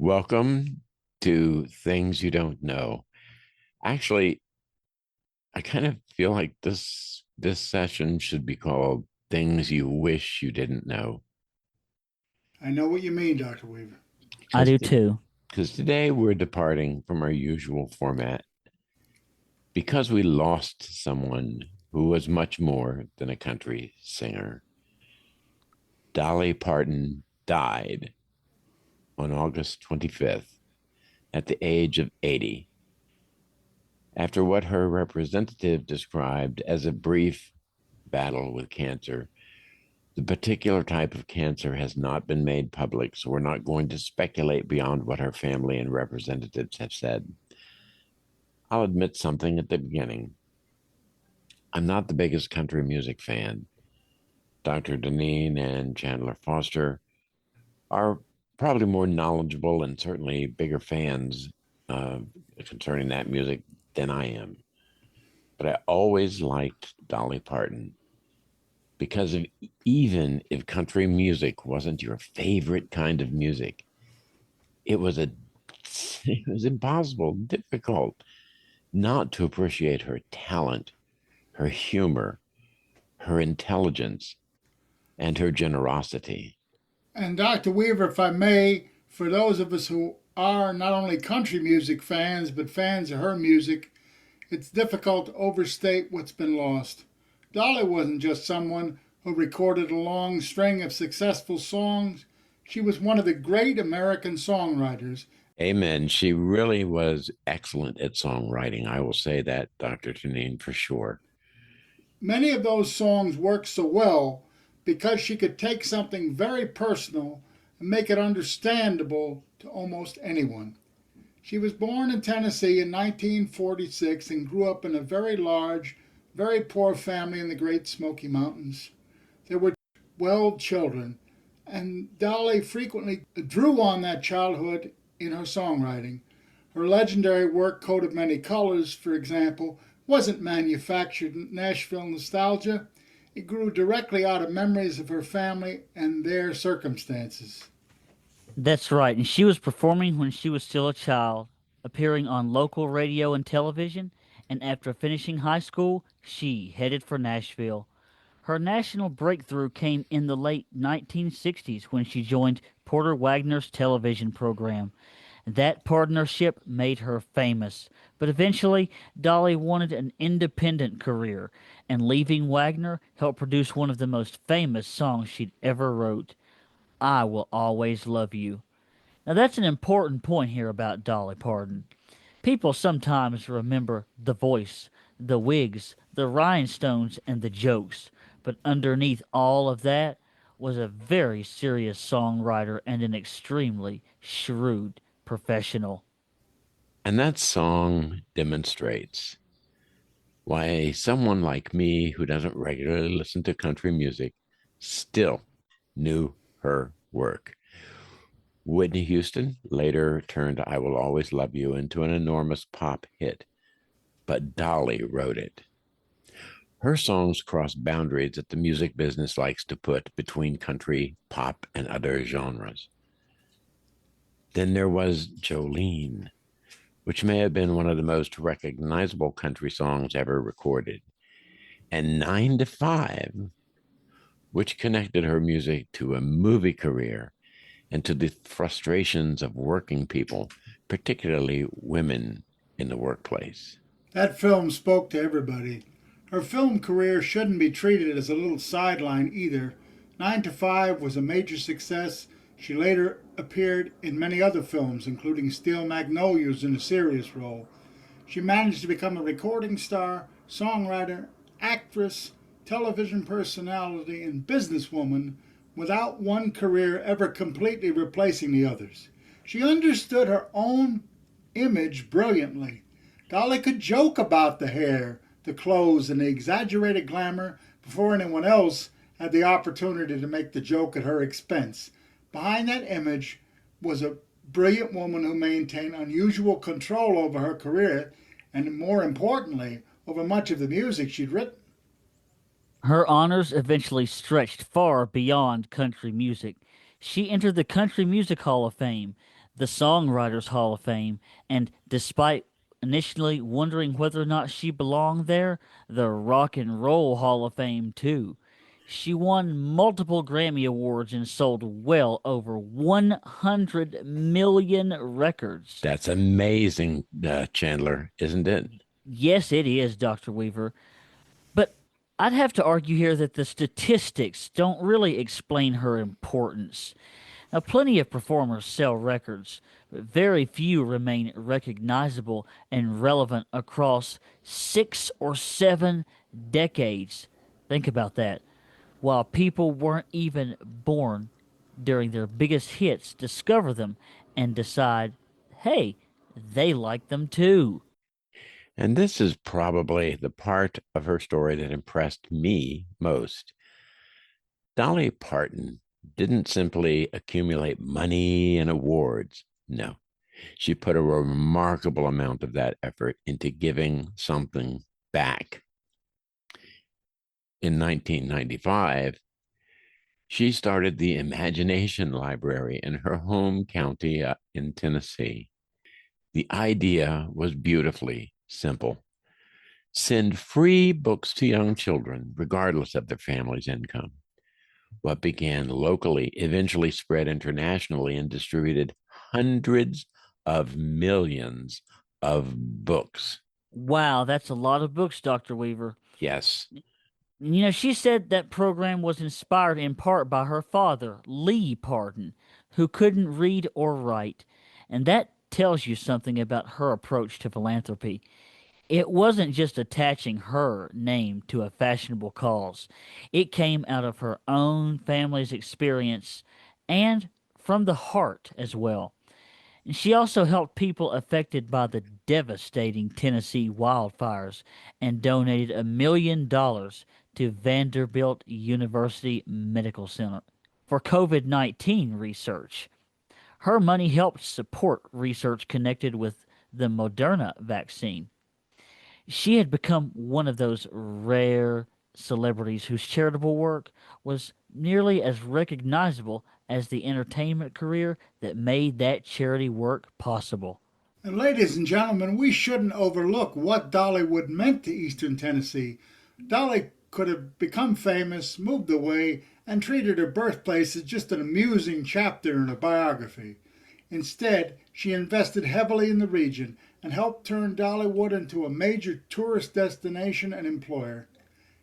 Welcome to Things You Don't Know. Actually, I kind of feel like this session should be called Things You Wish You Didn't Know. I know what you mean, Dr. Weaver. I Because do too. today we're departing from our usual format because we lost someone who was much more than a country singer. Dolly Parton died on August 25th at the age of 80 after what her representative described as a brief battle with cancer. The particular type of cancer has not been made public, so we're not going to speculate beyond what her family and representatives have said. I'll admit something at the beginning. I'm not the biggest country music fan. Dr. Dineen and Chandler Foster are probably more knowledgeable and certainly bigger fans uh, concerning that music than I am. But I always liked Dolly Parton because of, even if country music wasn't your favorite kind of music, it was a it was impossible, difficult not to appreciate her talent, her humor, her intelligence, and her generosity. And Dr. Weaver, if I may, for those of us who are not only country music fans, but fans of her music, it's difficult to overstate what's been lost. Dolly wasn't just someone who recorded a long string of successful songs. She was one of the great American songwriters. Amen. She really was excellent at songwriting. I will say that, Dr. Janine, for sure. Many of those songs worked so well because she could take something very personal and make it understandable to almost anyone. She was born in Tennessee in 1946 and grew up in a very large, very poor family in the Great Smoky Mountains. There were 12 children, and Dolly frequently drew on that childhood in her songwriting. Her legendary work, Coat of Many Colors, for example, wasn't manufactured Nashville nostalgia. It grew directly out of memories of her family and their circumstances. That's right. And she was performing when she was still a child, appearing on local radio and television. And after finishing high school, she headed for Nashville. Her national breakthrough came in the late 1960s when she joined Porter Wagner's television program. That partnership made her famous, but eventually Dolly wanted an independent career, and leaving Wagner helped produce one of the most famous songs she'd ever wrote, I Will Always Love You. Now that's an important point here about Dolly Parton. People sometimes remember the voice, the wigs, the rhinestones, and the jokes, but underneath all of that was a very serious songwriter and an extremely shrewd professional. And that song demonstrates why someone like me who doesn't regularly listen to country music still knew her work. Whitney Houston later turned I Will Always Love You into an enormous pop hit, but Dolly wrote it. Her songs cross boundaries that the music business likes to put between country, pop, and other genres. Then there was Jolene, which may have been one of the most recognizable country songs ever recorded, and 9 to 5, which connected her music to a movie career and to the frustrations of working people, particularly women in the workplace. That film spoke to everybody. Her film career shouldn't be treated as a little sideline either. 9 to 5 was a major success. She later appeared in many other films, including Steel Magnolias in a serious role. She managed to become a recording star, songwriter, actress, television personality, and businesswoman without one career ever completely replacing the others. She understood her own image brilliantly. Dolly could joke about the hair, the clothes, and the exaggerated glamour before anyone else had the opportunity to make the joke at her expense. Behind that image was a brilliant woman who maintained unusual control over her career and, more importantly, over much of the music she'd written. Her honors eventually stretched far beyond country music. She entered the Country Music Hall of Fame, the Songwriters Hall of Fame, and despite initially wondering whether or not she belonged there, the Rock and Roll Hall of Fame too. She won multiple Grammy Awards and sold well over 100 million records. That's amazing, Chandler, isn't it? Yes, it is, Dr. Weaver. But I'd have to argue here that the statistics don't really explain her importance. Now, plenty of performers sell records, but very few remain recognizable and relevant across 6 or 7 decades. Think about that. While people weren't even born during their biggest hits, discover them and decide, hey, they like them too. And this is probably the part of her story that impressed me most. Dolly Parton didn't simply accumulate money and awards. No, she put a remarkable amount of that effort into giving something back. In 1995, she started the Imagination Library in her home county in Tennessee. The idea was beautifully simple: send free books to young children, regardless of their family's income. What began locally eventually spread internationally and distributed hundreds of millions of books. Wow, that's a lot of books, Dr. Weaver. Yes. She said that program was inspired in part by her father, Lee Parton, who couldn't read or write. And that tells you something about her approach to philanthropy. It wasn't just attaching her name to a fashionable cause, it came out of her own family's experience and from the heart as well. She also helped people affected by the devastating Tennessee wildfires and donated $1 million to Vanderbilt University Medical Center for COVID-19 research. Her money helped support research connected with the Moderna vaccine. She had become one of those rare celebrities whose charitable work was nearly as recognizable as the entertainment career that made that charity work possible. And ladies and gentlemen, we shouldn't overlook what Dollywood meant to Eastern Tennessee. Dolly could have become famous, moved away, and treated her birthplace as just an amusing chapter in a biography. Instead, she invested heavily in the region and helped turn Dollywood into a major tourist destination and employer.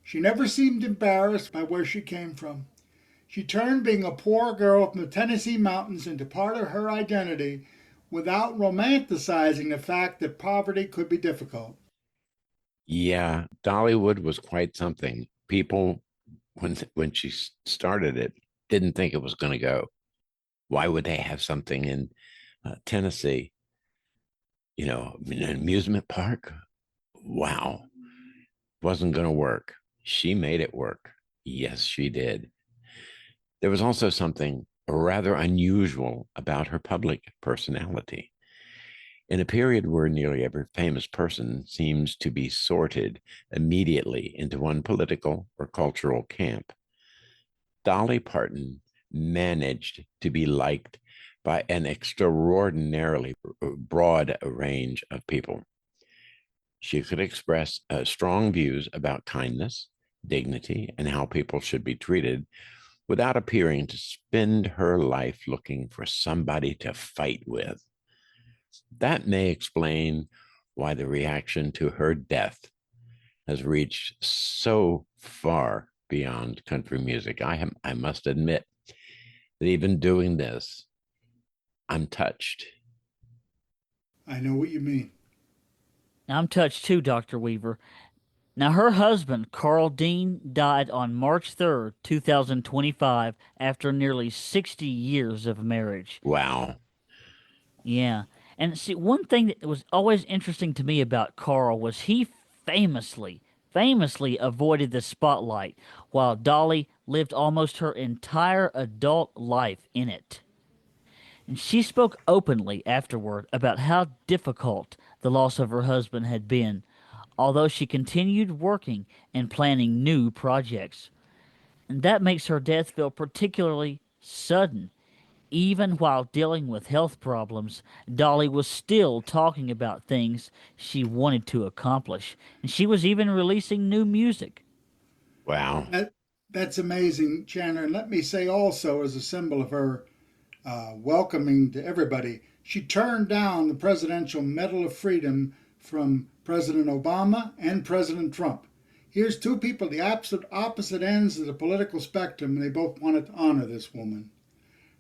She never seemed embarrassed by where she came from. She turned being a poor girl from the Tennessee mountains into part of her identity without romanticizing the fact that poverty could be difficult. Yeah, Dollywood was quite something. People, when she started it, didn't think it was going to go. Why would they have something in Tennessee? An amusement park? Wow, wasn't going to work. She made it work. Yes, she did. There was also something rather unusual about her public personality. In a period where nearly every famous person seems to be sorted immediately into one political or cultural camp, Dolly Parton managed to be liked by an extraordinarily broad range of people. She could express strong views about kindness, dignity, and how people should be treated without appearing to spend her life looking for somebody to fight with. That may explain why the reaction to her death has reached so far beyond country music. I must admit that even doing this, I'm touched. I know what you mean. I'm touched too, Dr. Weaver. Now, her husband, Carl Dean, died on March 3rd, 2025, after nearly 60 years of marriage. Wow. Yeah. And see, one thing that was always interesting to me about Carl was he famously avoided the spotlight, while Dolly lived almost her entire adult life in it. And she spoke openly afterward about how difficult the loss of her husband had been, although she continued working and planning new projects. And that makes her death feel particularly sudden. Even while dealing with health problems, Dolly was still talking about things she wanted to accomplish, and she was even releasing new music. Wow. That, that's amazing, Chandler. And let me say also, as a symbol of her welcoming to everybody, she turned down the Presidential Medal of Freedom from President Obama and President Trump. Here's two people at the absolute opposite ends of the political spectrum, and they both wanted to honor this woman.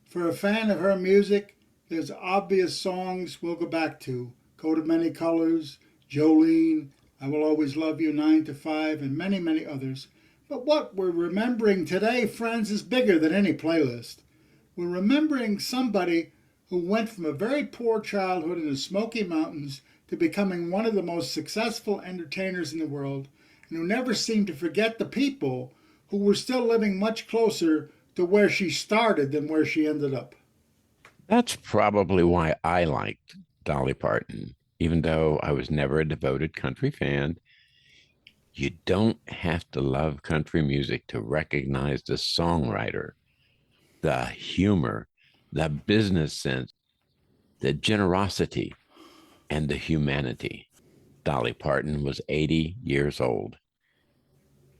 For a fan of her music, there's obvious songs we'll go back to: Coat of Many Colors, Jolene, I Will Always Love You, 9 to 5, and many, many others. But what we're remembering today, friends, is bigger than any playlist. We're remembering somebody who went from a very poor childhood in the Smoky Mountains to becoming one of the most successful entertainers in the world, and who never seemed to forget the people who were still living much closer to where she started than where she ended up. That's probably why I liked Dolly Parton, even though I was never a devoted country fan. You don't have to love country music to recognize the songwriter, the humor, the business sense, the generosity, and the humanity. Dolly Parton was 80 years old,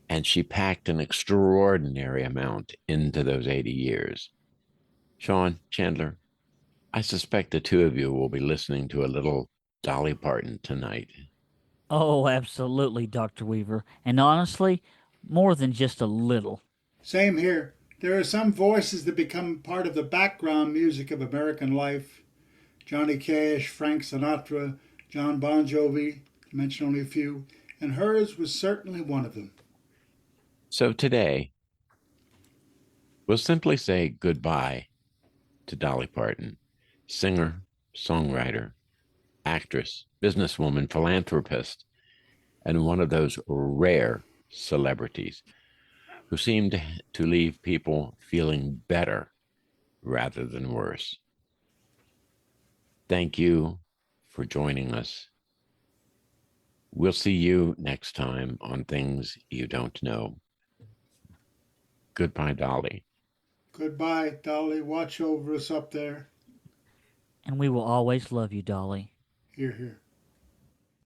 and she packed an extraordinary amount into those 80 years. Sean, Chandler, I suspect the two of you will be listening to a little Dolly Parton tonight. Oh, absolutely, Dr. Weaver. And honestly, more than just a little. Same here. There are some voices that become part of the background music of American life: Johnny Cash, Frank Sinatra, John Bon Jovi, to mention only a few, and hers was certainly one of them. So today, we'll simply say goodbye to Dolly Parton, singer, songwriter, actress, businesswoman, philanthropist, and one of those rare celebrities who seemed to leave people feeling better rather than worse. Thank you for joining us. We'll see you next time on Things You Don't Know. Goodbye, Dolly. Goodbye, Dolly. Watch over us up there. And we will always love you, Dolly. Here, here.